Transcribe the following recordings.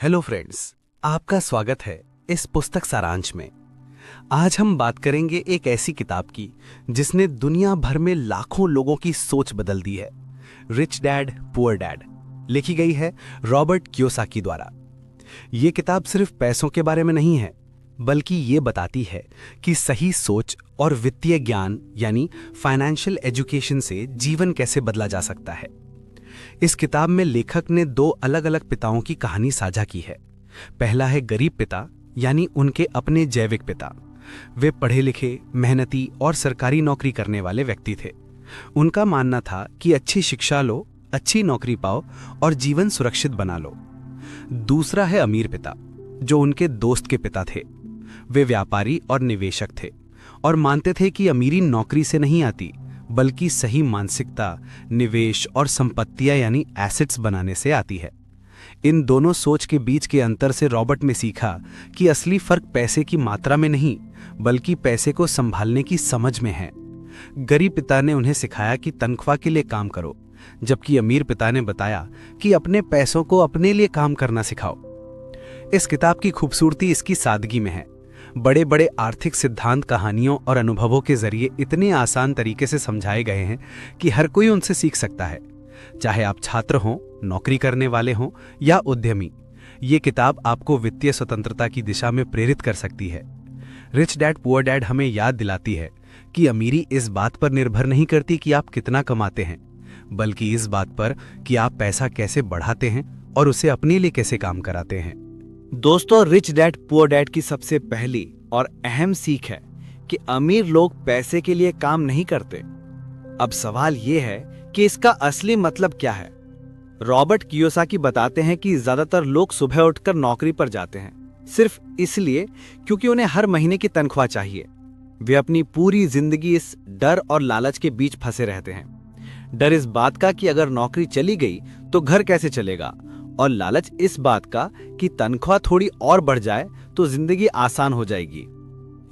Hello friends, आपका स्वागत है इस पुस्तक सारांश में। आज हम बात करेंगे एक ऐसी किताब की जिसने दुनिया भर में लाखों लोगों की सोच बदल दी है। रिच डैड पुअर डैड लिखी गई है रॉबर्ट कियोसाकी द्वारा। ये किताब सिर्फ पैसों के बारे में नहीं है, बल्कि ये बताती है कि सही सोच और वित्तीय ज्ञान यानी फाइनेंशियल एजुकेशन से जीवन कैसे बदला जा सकता है। इस किताब में लेखक ने दो अलग अलग पिताओं की कहानी साझा की है। पहला है गरीब पिता यानी उनके अपने जैविक पिता। वे पढ़े लिखे, मेहनती और सरकारी नौकरी करने वाले व्यक्ति थे। उनका मानना था कि अच्छी शिक्षा लो, अच्छी नौकरी पाओ और जीवन सुरक्षित बना लो। दूसरा है अमीर पिता, जो उनके दोस्त के पिता थे। वे व्यापारी और निवेशक थे और मानते थे कि अमीरी नौकरी से नहीं आती, बल्कि सही मानसिकता, निवेश और संपत्तियां यानी एसेट्स बनाने से आती है। इन दोनों सोच के बीच के अंतर से रॉबर्ट ने सीखा कि असली फर्क पैसे की मात्रा में नहीं, बल्कि पैसे को संभालने की समझ में है। गरीब पिता ने उन्हें सिखाया कि तनख्वाह के लिए काम करो, जबकि अमीर पिता ने बताया कि अपने पैसों को अपने लिए काम करना सिखाओ। इस किताब की खूबसूरती इसकी सादगी में है। बड़े बड़े आर्थिक सिद्धांत कहानियों और अनुभवों के जरिए इतने आसान तरीके से समझाए गए हैं कि हर कोई उनसे सीख सकता है, चाहे आप छात्र हों, नौकरी करने वाले हों या उद्यमी। ये किताब आपको वित्तीय स्वतंत्रता की दिशा में प्रेरित कर सकती है। रिच डैड पुअर डैड हमें याद दिलाती है कि अमीरी इस बात पर निर्भर नहीं करती कि आप कितना कमाते हैं, बल्कि इस बात पर कि आप पैसा कैसे बढ़ाते हैं और उसे अपने लिए कैसे काम कराते हैं। दोस्तों, रिच डैड पुअर डैड की सबसे पहली और अहम सीख है कि अमीर लोग पैसे के लिए काम नहीं करते। अब सवाल यह है कि इसका असली मतलब क्या है। रॉबर्ट कियोसाकी बताते हैं कि ज्यादातर लोग सुबह उठकर नौकरी पर जाते हैं सिर्फ इसलिए क्योंकि उन्हें हर महीने की तनख्वाह चाहिए। वे अपनी पूरी जिंदगी इस डर और लालच के बीच फंसे रहते हैं। डर इस बात का कि अगर नौकरी चली गई तो घर कैसे चलेगा, और लालच इस बात का कि तनख्वाह थोड़ी और बढ़ जाए तो जिंदगी आसान हो जाएगी।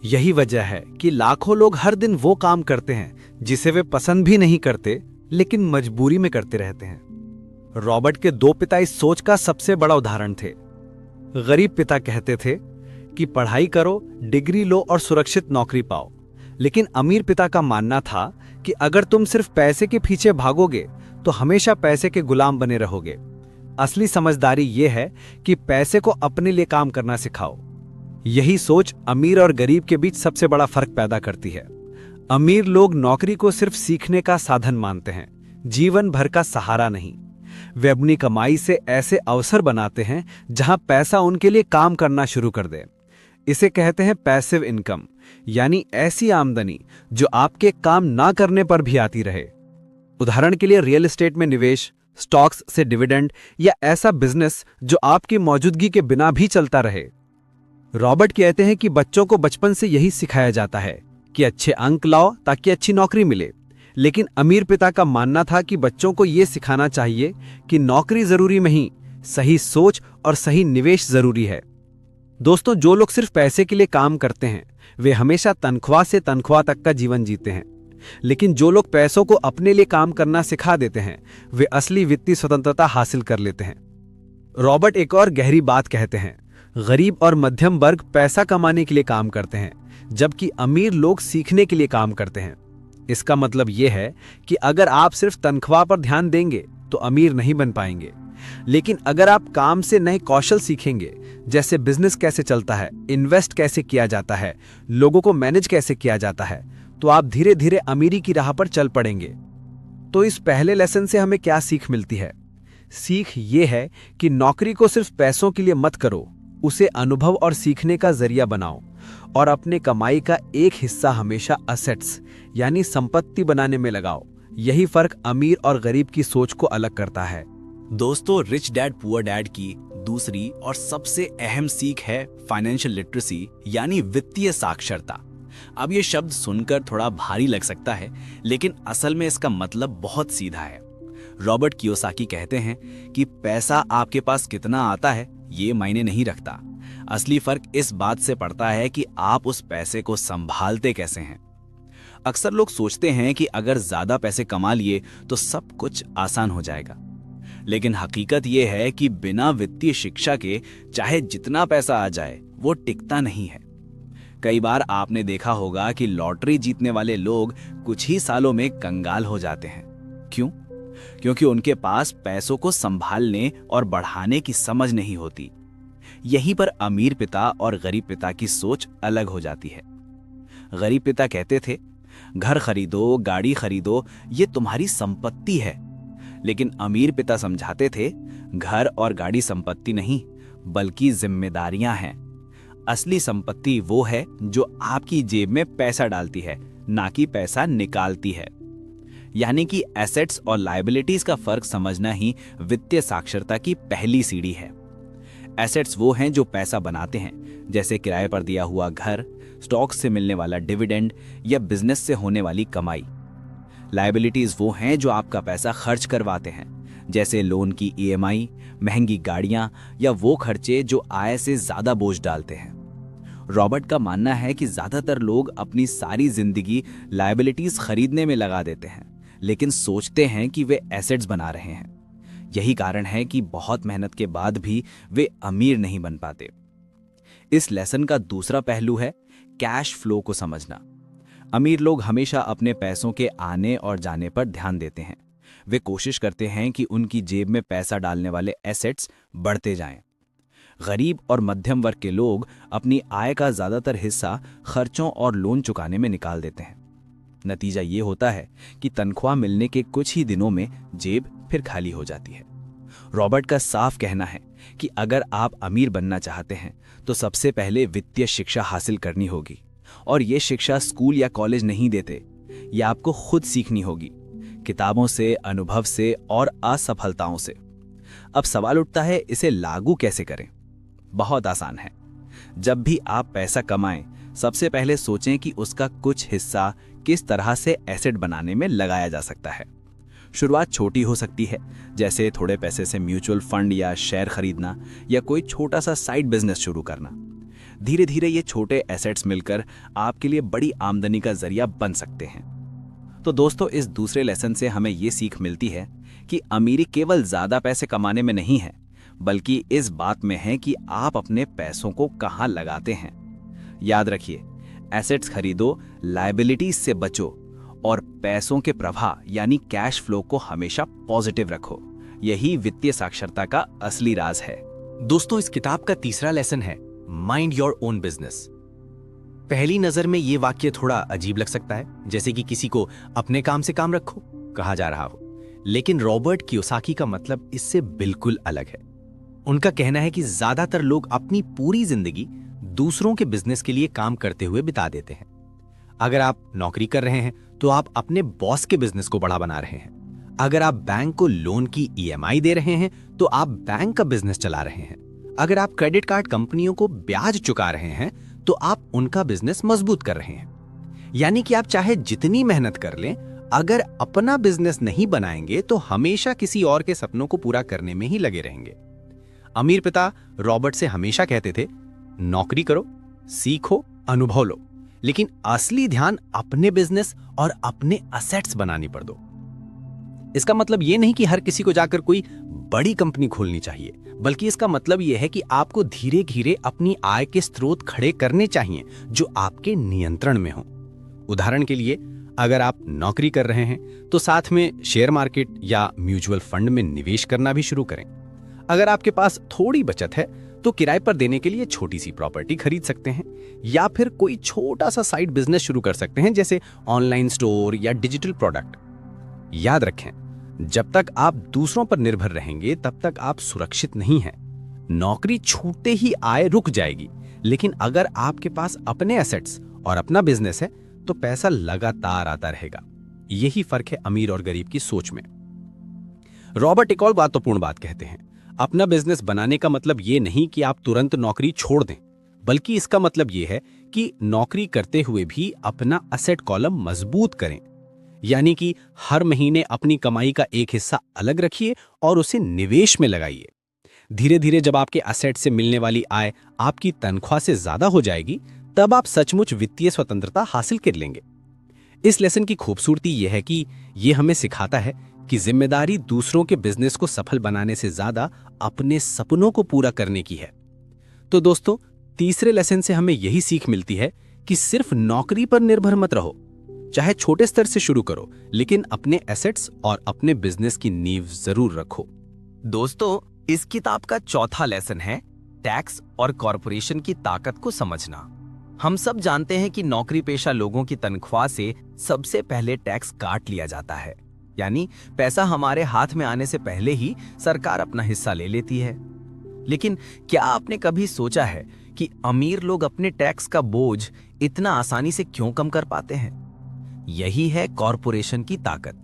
यही वजह है कि लाखों लोग हर दिन वो काम करते हैं जिसे वे पसंद भी नहीं करते, लेकिन मजबूरी में करते रहते हैं। रॉबर्ट के दो पिता इस सोच का सबसे बड़ा उदाहरण थे। गरीब पिता कहते थे कि पढ़ाई करो, डिग्री लो और सुरक्षित नौकरी पाओ। लेकिन अमीर पिता का मानना था कि अगर तुम सिर्फ पैसे के पीछे भागोगे तो हमेशा पैसे के गुलाम बने रहोगे। असली समझदारी यह है कि पैसे को अपने लिए काम करना सिखाओ। यही सोच अमीर और गरीब के बीच सबसे बड़ा फर्क पैदा करती है। अमीर लोग नौकरी को सिर्फ सीखने का साधन मानते हैं, जीवन भर का सहारा नहीं। वे अपनी कमाई से ऐसे अवसर बनाते हैं जहां पैसा उनके लिए काम करना शुरू कर दे। इसे कहते हैं पैसिव इनकम, यानी ऐसी आमदनी जो आपके काम ना करने पर भी आती रहे। उदाहरण के लिए रियल एस्टेट में निवेश, स्टॉक्स से डिविडेंड या ऐसा बिजनेस जो आपकी मौजूदगी के बिना भी चलता रहे। रॉबर्ट कहते हैं कि बच्चों को बचपन से यही सिखाया जाता है कि अच्छे अंक लाओ ताकि अच्छी नौकरी मिले। लेकिन अमीर पिता का मानना था कि बच्चों को यह सिखाना चाहिए कि नौकरी जरूरी नहीं, सही सोच और सही निवेश जरूरी है। दोस्तों, जो लोग सिर्फ पैसे के लिए काम करते हैं वे हमेशा तनख्वाह से तनख्वाह तक का जीवन जीते हैं। लेकिन जो लोग पैसों को अपने लिए काम करना सिखा देते हैं वे असली वित्तीय स्वतंत्रता हासिल कर लेते हैं। रॉबर्ट एक और गहरी बात कहते हैं, गरीब और मध्यम वर्ग पैसा कमाने के लिए काम करते हैं, जबकि अमीर लोग सीखने के लिए काम करते हैं। इसका मतलब यह है कि अगर आप सिर्फ तनख्वाह पर ध्यान देंगे तो अमीर नहीं बन पाएंगे। लेकिन अगर आप काम से नए कौशल सीखेंगे, जैसे बिजनेस कैसे चलता है, इन्वेस्ट कैसे किया जाता है, लोगों को मैनेज कैसे किया जाता है, तो आप धीरे धीरे अमीरी की राह पर चल पड़ेंगे। तो इस पहले लेसन से हमें क्या सीख मिलती है? सीख ये है कि नौकरी को सिर्फ पैसों के लिए मत करो, उसे अनुभव और सीखने का जरिया बनाओ और अपने कमाई का एक हिस्सा हमेशा असेट्स यानी संपत्ति बनाने में लगाओ। यही फर्क अमीर और गरीब की सोच को अलग करता है। दोस्तों, रिच डैड पुअर डैड की दूसरी और सबसे अहम सीख है फाइनेंशियल लिटरेसी यानी वित्तीय साक्षरता। अब ये शब्द सुनकर थोड़ा भारी लग सकता है, लेकिन असल में इसका मतलब बहुत सीधा है। रॉबर्ट कियोसाकी कहते हैं कि पैसा आपके पास कितना आता है ये मायने नहीं रखता। असली फर्क इस बात से पड़ता है कि आप उस पैसे को संभालते कैसे हैं। अक्सर लोग सोचते हैं कि अगर ज्यादा पैसे कमा लिए तो सब कुछ आसान हो जाएगा, लेकिन हकीकत यह है कि बिना वित्तीय शिक्षा के चाहे जितना पैसा आ जाए वो टिकता नहीं है। कई बार आपने देखा होगा कि लॉटरी जीतने वाले लोग कुछ ही सालों में कंगाल हो जाते हैं। क्यों? क्योंकि उनके पास पैसों को संभालने और बढ़ाने की समझ नहीं होती। यहीं पर अमीर पिता और गरीब पिता की सोच अलग हो जाती है। गरीब पिता कहते थे, घर खरीदो, गाड़ी खरीदो, ये तुम्हारी संपत्ति है। लेकिन अमीर पिता समझाते थे, घर और गाड़ी संपत्ति नहीं बल्कि जिम्मेदारियां हैं। असली संपत्ति वो है जो आपकी जेब में पैसा डालती है, ना कि पैसा निकालती है। यानी कि एसेट्स और लायबिलिटीज का फर्क समझना ही वित्तीय साक्षरता की पहली सीढ़ी है। एसेट्स वो हैं जो पैसा बनाते हैं, जैसे किराए पर दिया हुआ घर, स्टॉक से मिलने वाला डिविडेंड या बिजनेस से होने वाली कमाई। लायबिलिटीज वो हैं जो आपका पैसा खर्च करवाते हैं, जैसे लोन की ईएमआई, महंगी गाड़ियां या वो खर्चे जो आय से ज्यादा बोझ डालते हैं। रॉबर्ट का मानना है कि ज्यादातर लोग अपनी सारी जिंदगी लायबिलिटीज खरीदने में लगा देते हैं, लेकिन सोचते हैं कि वे एसेट्स बना रहे हैं। यही कारण है कि बहुत मेहनत के बाद भी वे अमीर नहीं बन पाते। इस लेसन का दूसरा पहलू है कैश फ्लो को समझना। अमीर लोग हमेशा अपने पैसों के आने और जाने पर ध्यान देते हैं। वे कोशिश करते हैं कि उनकी जेब में पैसा डालने वाले एसेट्स बढ़ते जाएं। गरीब और मध्यम वर्ग के लोग अपनी आय का ज्यादातर हिस्सा खर्चों और लोन चुकाने में निकाल देते हैं। नतीजा ये होता है कि तनख्वाह मिलने के कुछ ही दिनों में जेब फिर खाली हो जाती है। रॉबर्ट का साफ कहना है कि अगर आप अमीर बनना चाहते हैं तो सबसे पहले वित्तीय शिक्षा हासिल करनी होगी, और ये शिक्षा स्कूल या कॉलेज नहीं देते। ये आपको खुद सीखनी होगी, किताबों से, अनुभव से और असफलताओं से। अब सवाल उठता है, इसे लागू कैसे करें? बहुत आसान है। जब भी आप पैसा कमाएं, सबसे पहले सोचें कि उसका कुछ हिस्सा किस तरह से एसेट बनाने में लगाया जा सकता है। शुरुआत छोटी हो सकती है, जैसे थोड़े पैसे से म्यूचुअल फंड या शेयर खरीदना या कोई छोटा सा साइड बिजनेस शुरू करना। धीरे धीरे ये छोटे एसेट्स मिलकर आपके लिए बड़ी आमदनी का जरिया बन सकते हैं। तो दोस्तों, इस दूसरे लेसन से हमें ये सीख मिलती है कि अमीरी केवल ज्यादा पैसे कमाने में नहीं है, बल्कि इस बात में है कि आप अपने पैसों को कहां लगाते हैं। याद रखिए, एसेट्स खरीदो, लायबिलिटीज से बचो और पैसों के प्रवाह यानी कैश फ्लो को हमेशा पॉजिटिव रखो। यही वित्तीय साक्षरता का असली राज है। दोस्तों, इस किताब का तीसरा लेसन है माइंड योर ओन बिजनेस। पहली नजर में यह वाक्य थोड़ा अजीब लग सकता है, जैसे कि किसी को अपने काम से काम रखो कहा जा रहा हो। लेकिन रॉबर्ट कियोसाकी का मतलब इससे बिल्कुल अलग है। उनका कहना है कि ज्यादातर लोग अपनी पूरी जिंदगी दूसरों के बिजनेस के लिए काम करते हुए बिता देते हैं। अगर आप नौकरी कर रहे हैं तो आप अपने बॉस के बिजनेस को बड़ा बना रहे हैं। अगर आप बैंक को लोन की ईएमआई दे रहे हैं तो आप बैंक का बिजनेस चला रहे हैं। अगर आप क्रेडिट कार्ड कंपनियों को ब्याज चुका रहे हैं तो आप उनका बिजनेस मजबूत कर रहे हैं। यानी कि आप चाहे जितनी मेहनत कर लें, अगर अपना बिजनेस नहीं बनाएंगे तो हमेशा किसी और के सपनों को पूरा करने में ही लगे रहेंगे। अमीर पिता रॉबर्ट से हमेशा कहते थे, नौकरी करो, सीखो, अनुभव लो, लेकिन असली ध्यान अपने बिजनेस और अपने असेट्स बनाने पर दो। इसका मतलब यह नहीं कि हर किसी को जाकर कोई बड़ी कंपनी खोलनी चाहिए, बल्कि इसका मतलब यह है कि आपको धीरे धीरे अपनी आय के स्रोत खड़े करने चाहिए जो आपके नियंत्रण में हो। उदाहरण के लिए, अगर आप नौकरी कर रहे हैं तो साथ में शेयर मार्केट या म्यूचुअल फंड में निवेश करना भी शुरू करें। अगर आपके पास थोड़ी बचत है तो किराए पर देने के लिए छोटी सी प्रॉपर्टी खरीद सकते हैं, या फिर कोई छोटा सा साइड बिजनेस शुरू कर सकते हैं, जैसे ऑनलाइन स्टोर या डिजिटल प्रोडक्ट। याद रखें, जब तक आप दूसरों पर निर्भर रहेंगे तब तक आप सुरक्षित नहीं हैं। नौकरी छूटते ही आय रुक जाएगी, लेकिन अगर आपके पास अपने एसेट्स और अपना बिजनेस है तो पैसा लगातार आता रहेगा। यही फर्क है अमीर और गरीब की सोच में। रॉबर्ट एक और महत्वपूर्ण बात कहते हैं, अपना बिजनेस बनाने का मतलब ये नहीं कि आप तुरंत नौकरी छोड़ दें, बल्कि इसका मतलब ये है कि नौकरी करते हुए भी अपना असेट कॉलम मजबूत करें। यानी कि हर महीने अपनी कमाई का एक हिस्सा अलग रखिए और उसे निवेश में लगाइए। धीरे धीरे जब आपके असेट से मिलने वाली आय आपकी तनख्वाह से ज्यादा हो जाएगी, तब आप सचमुच वित्तीय स्वतंत्रता हासिल कर लेंगे। इस लेसन की खूबसूरती यह है कि यह हमें सिखाता है कि जिम्मेदारी दूसरों के बिजनेस को सफल बनाने से ज्यादा अपने सपनों को पूरा करने की है। तो दोस्तों, तीसरे लेसन से हमें यही सीख मिलती है कि सिर्फ नौकरी पर निर्भर मत रहो। चाहे छोटे स्तर से शुरू करो, लेकिन अपने एसेट्स और अपने बिजनेस की नींव जरूर रखो। दोस्तों, इस किताब का चौथा लेसन है टैक्स और कॉरपोरेशन की ताकत को समझना। हम सब जानते हैं कि नौकरी पेशा लोगों की तनख्वाह से सबसे पहले टैक्स काट लिया जाता है, यानी पैसा हमारे हाथ में आने से पहले ही सरकार अपना हिस्सा ले लेती है। लेकिन क्या आपने कभी सोचा है कि अमीर लोग अपने टैक्स का बोझ इतना आसानी से क्यों कम कर पाते हैं? यही है कॉरपोरेशन की ताकत।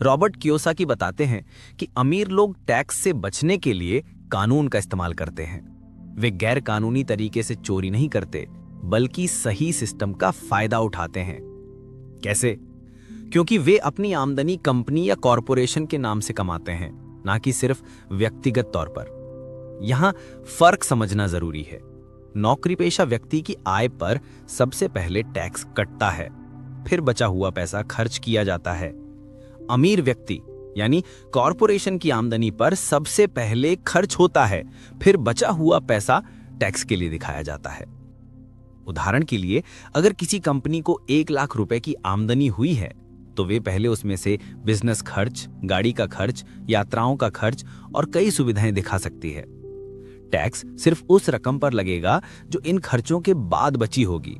रॉबर्ट कियोसाकी बताते हैं कि अमीर लोग टैक्स से बचने के लिए कानून का इस्तेमाल करते हैं। वे गैर कानूनी तरीके से चोरी नहीं करते, बल्कि सही सिस्टम का फायदा उठाते हैं। कैसे? क्योंकि वे अपनी आमदनी कंपनी या कॉरपोरेशन के नाम से कमाते हैं, ना कि सिर्फ व्यक्तिगत तौर पर। यहां फर्क समझना जरूरी है। नौकरी पेशा व्यक्ति की आय पर सबसे पहले टैक्स कटता है, फिर बचा हुआ पैसा खर्च किया जाता है। अमीर व्यक्ति यानी कॉरपोरेशन की आमदनी पर सबसे पहले खर्च होता है, फिर बचा हुआ पैसा टैक्स के लिए दिखाया जाता है। उदाहरण के लिए, अगर किसी कंपनी को 1 लाख रुपए की आमदनी हुई है, तो वे पहले उसमें से बिजनेस खर्च, गाड़ी का खर्च, यात्राओं का खर्च और कई सुविधाएं दिखा सकती है। टैक्स सिर्फ उस रकम पर लगेगा जो इन खर्चों के बाद बची होगी।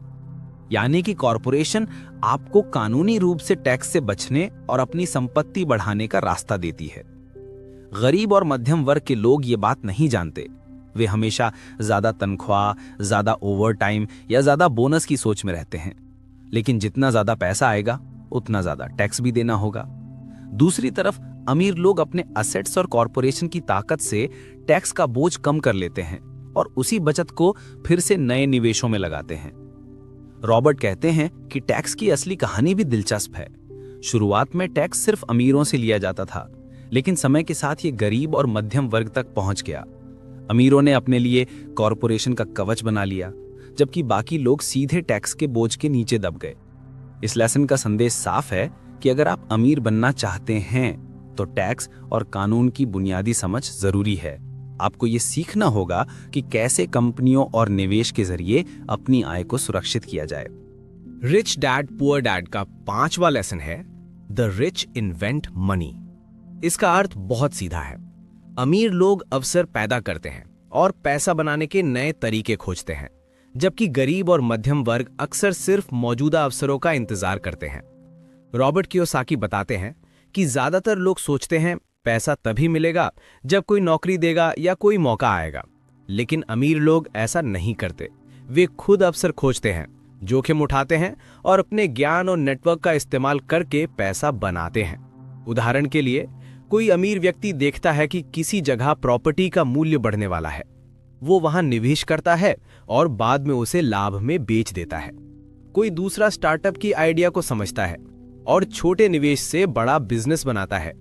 यानी कि कॉरपोरेशन आपको कानूनी रूप से टैक्स से बचने और अपनी संपत्ति बढ़ाने का रास्ता देती है। गरीब और मध्यम वर्ग के लोग ये बात नहीं जानते। वे हमेशा ज्यादा तनख्वाह, ज्यादा ओवरटाइम या ज्यादा बोनस की सोच में रहते हैं। लेकिन जितना ज्यादा पैसा आएगा, उतना ज्यादा टैक्स भी देना होगा। दूसरी तरफ अमीर लोग अपने असेट्स और कॉरपोरेशन की ताकत से टैक्स का बोझ कम कर लेते हैं और उसी बचत को फिर से नए निवेशों में लगाते हैं। रॉबर्ट कहते हैं कि टैक्स की असली कहानी भी दिलचस्प है। शुरुआत में टैक्स सिर्फ अमीरों से लिया जाता था, लेकिन समय के साथ ये गरीब और मध्यम वर्ग तक पहुंच गया। अमीरों ने अपने लिए कॉरपोरेशन का कवच बना लिया, जबकि बाकी लोग सीधे टैक्स के बोझ के नीचे दब गए। इस लेसन का संदेश साफ है कि अगर आप अमीर बनना चाहते हैं तो टैक्स और कानून की बुनियादी समझ जरूरी है। आपको ये सीखना होगा कि कैसे कंपनियों और निवेश के जरिए अपनी आय को सुरक्षित किया जाए। रिच डैड पुअर डैड का 5वां लेसन है द रिच इन्वेंट मनी। इसका अर्थ बहुत सीधा है। अमीर लोग अवसर पैदा करते हैं और पैसा बनाने के नए तरीके खोजते हैं, जबकि गरीब और मध्यम वर्ग अक्सर सिर्फ मौजूदा अवसरों का इंतजार करते हैं। रॉबर्ट कियोसाकी बताते हैं कि ज्यादातर लोग सोचते हैं पैसा तभी मिलेगा जब कोई नौकरी देगा या कोई मौका आएगा, लेकिन अमीर लोग ऐसा नहीं करते। वे खुद अवसर खोजते हैं, जोखिम उठाते हैं और अपने ज्ञान और नेटवर्क का इस्तेमाल करके पैसा बनाते हैं। उदाहरण के लिए, कोई अमीर व्यक्ति देखता है कि किसी जगह प्रॉपर्टी का मूल्य बढ़ने वाला है, वो वहां निवेश करता है और बाद में उसे लाभ में बेच देता है। कोई दूसरा स्टार्टअप की आइडिया को समझता है और छोटे निवेश से बड़ा बिजनेस बनाता है।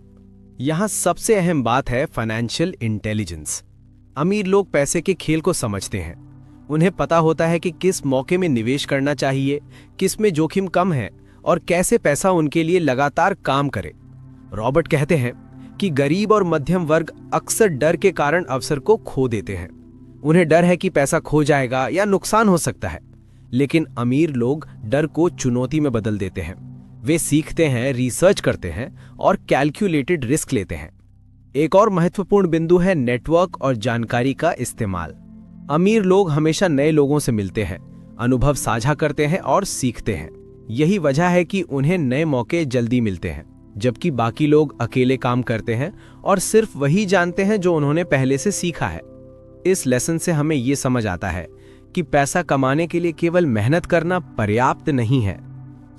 यहां सबसे अहम बात है फाइनेंशियल इंटेलिजेंस। अमीर लोग पैसे के खेल को समझते हैं। उन्हें पता होता है कि किस मौके में निवेश करना चाहिए, किस में जोखिम कम है और कैसे पैसा उनके लिए लगातार काम करे। रॉबर्ट कहते हैं कि गरीब और मध्यम वर्ग अक्सर डर के कारण अवसर को खो देते हैं। उन्हें डर है कि पैसा खो जाएगा या नुकसान हो सकता है, लेकिन अमीर लोग डर को चुनौती में बदल देते हैं। वे सीखते हैं, रिसर्च करते हैं और कैलकुलेटेड रिस्क लेते हैं। एक और महत्वपूर्ण बिंदु है नेटवर्क और जानकारी का इस्तेमाल। अमीर लोग हमेशा नए लोगों से मिलते हैं, अनुभव साझा करते हैं और सीखते हैं। यही वजह है कि उन्हें नए मौके जल्दी मिलते हैं, जबकि बाकी लोग अकेले काम करते हैं और सिर्फ वही जानते हैं जो उन्होंने पहले से सीखा है। इस लेसन से हमें यह समझ आता है कि पैसा कमाने के लिए केवल मेहनत करना पर्याप्त नहीं है।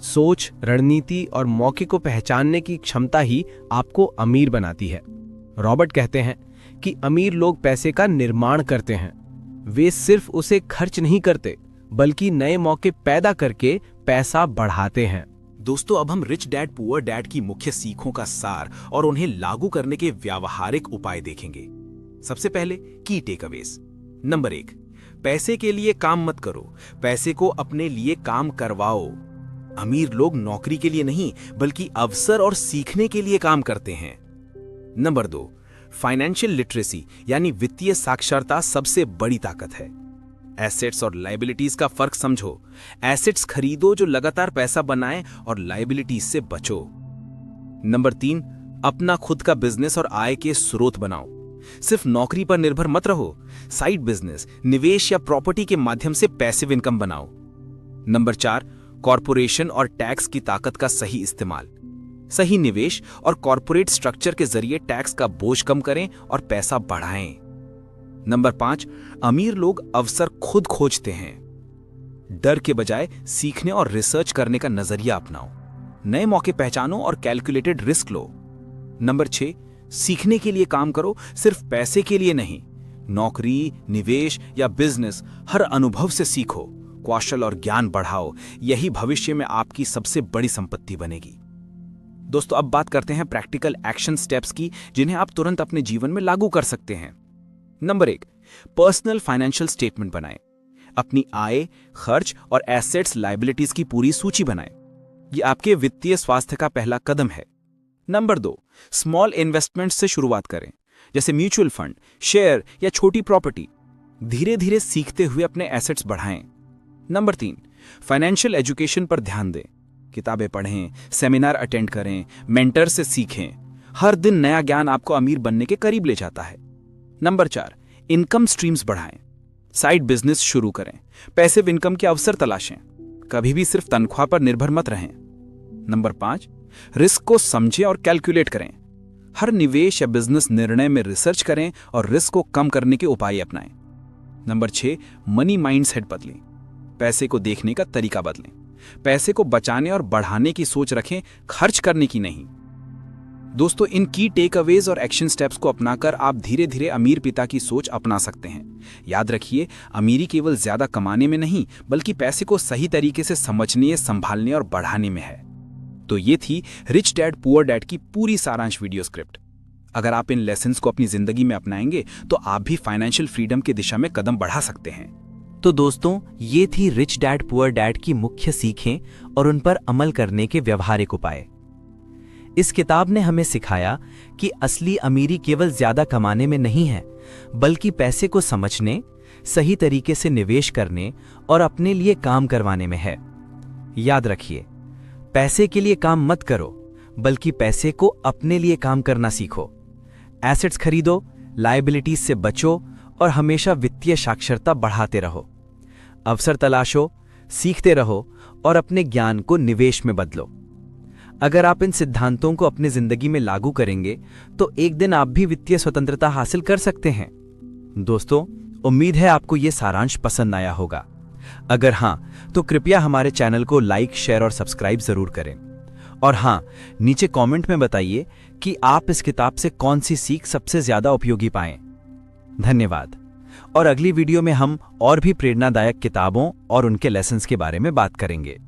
सोच, रणनीति और मौके को पहचानने की क्षमता ही आपको अमीर बनाती है। रॉबर्ट कहते हैं कि अमीर लोग पैसे का निर्माण करते हैं। वे सिर्फ उसे खर्च नहीं करते, बल्कि नए मौके पैदा करके पैसा बढ़ाते हैं। दोस्तों, अब हम रिच डैड पुअर डैड की मुख्य सीखों का सार और उन्हें लागू करने के व्यावहारिक उपाय देखेंगे। सबसे पहले की टेकअवेज। नंबर 1, पैसे के लिए काम मत करो, पैसे को अपने लिए काम करवाओ। अमीर लोग नौकरी के लिए नहीं बल्कि अवसर और सीखने के लिए काम करते हैं। नंबर 2, फाइनेंशियल लिटरेसी यानी वित्तीय साक्षरता सबसे बड़ी ताकत है। एसेट्स और लायबिलिटीज का फर्क समझो। एसेट्स खरीदो जो लगातार पैसा बनाए और लायबिलिटीज से बचो। नंबर 3, अपना खुद का बिजनेस और आय के स्रोत बनाओ। सिर्फ नौकरी पर निर्भर मत रहो, साइड बिजनेस, निवेश या प्रॉपर्टी के माध्यम से पैसिव इनकम बनाओ। नंबर 4, कॉरपोरेशन और टैक्स की ताकत का सही इस्तेमाल। सही निवेश और कॉरपोरेट स्ट्रक्चर के जरिए टैक्स का बोझ कम करें और पैसा बढ़ाएं। नंबर 5, अमीर लोग अवसर खुद खोजते हैं। डर के बजाय सीखने और रिसर्च करने का नजरिया अपनाओ। नए मौके पहचानो और कैलकुलेटेड रिस्क लो। नंबर 6, सीखने के लिए काम करो, सिर्फ पैसे के लिए नहीं। नौकरी, निवेश या बिजनेस, हर अनुभव से सीखो, कौशल और ज्ञान बढ़ाओ। यही भविष्य में आपकी सबसे बड़ी संपत्ति बनेगी। दोस्तों, अब बात करते हैं प्रैक्टिकल एक्शन स्टेप्स की, जिन्हें आप तुरंत अपने जीवन में लागू कर सकते हैं। नंबर 1, पर्सनल फाइनेंशियल स्टेटमेंट बनाएं। अपनी आय, खर्च और एसेट्स, लायबिलिटीज की पूरी सूची बनाएं। यह आपके वित्तीय स्वास्थ्य का पहला कदम है। नंबर 2, स्मॉल इन्वेस्टमेंट से शुरुआत करें, जैसे म्यूचुअल फंड, शेयर या छोटी प्रॉपर्टी। धीरे धीरे सीखते हुए अपने एसेट्स बढ़ाएं। नंबर 3, फाइनेंशियल एजुकेशन पर ध्यान दें। किताबें पढ़ें, सेमिनार अटेंड करें, मेंटर से सीखें। हर दिन नया ज्ञान आपको अमीर बनने के करीब ले जाता है। नंबर 4, इनकम स्ट्रीम्स बढ़ाएं। साइड बिजनेस शुरू करें, पैसिव इनकम के अवसर तलाशें। कभी भी सिर्फ तनख्वाह पर निर्भर मत रहें। नंबर 5, रिस्क को समझें और कैलकुलेट करें। हर निवेश या बिजनेस निर्णय में रिसर्च करें और रिस्क को कम करने के उपाय अपनाएं। नंबर 6, मनी माइंडसेट बदलें। पैसे को देखने का तरीका बदलें। पैसे को बचाने और बढ़ाने की सोच रखें, खर्च करने की नहीं। दोस्तों, इन की टेकअवेज और एक्शन स्टेप्स को अपनाकर आप धीरे धीरे अमीर पिता की सोच अपना सकते हैं। याद रखिए, अमीरी केवल ज्यादा कमाने में नहीं बल्कि पैसे को सही तरीके से समझने, संभालने और बढ़ाने में है। तो ये थी रिच डैड पुअर डैड की पूरी सारांश वीडियो स्क्रिप्ट। अगर आप इन लेसन्स को अपनी जिंदगी में अपनाएंगे तो आप भी फाइनेंशियल फ्रीडम की दिशा में कदम बढ़ा सकते हैं। तो दोस्तों, ये थी रिच डैड पुअर डैड की मुख्य सीखें और उन पर अमल करने के व्यवहारिक उपाय। इस किताब ने हमें सिखाया कि असली अमीरी केवल ज्यादा कमाने में नहीं है, बल्कि पैसे को समझने, सही तरीके से निवेश करने और अपने लिए काम करवाने में है। याद रखिए, पैसे के लिए काम मत करो, बल्कि पैसे को अपने लिए काम करना सीखो। एसेट्स खरीदो, लायबिलिटीज से बचो और हमेशा वित्तीय साक्षरता बढ़ाते रहो। अवसर तलाशो, सीखते रहो और अपने ज्ञान को निवेश में बदलो। अगर आप इन सिद्धांतों को अपनी जिंदगी में लागू करेंगे तो एक दिन आप भी वित्तीय स्वतंत्रता हासिल कर सकते हैं। दोस्तों, उम्मीद है आपको यह सारांश पसंद आया होगा। अगर हां, तो कृपया हमारे चैनल को लाइक, शेयर और सब्सक्राइब जरूर करें। और हां, नीचे कमेंट में बताइए कि आप इस किताब से कौन सी सीख सबसे ज्यादा उपयोगी पाएं। धन्यवाद। और अगली वीडियो में हम और भी प्रेरणादायक किताबों और उनके लेसन्स के बारे में बात करेंगे।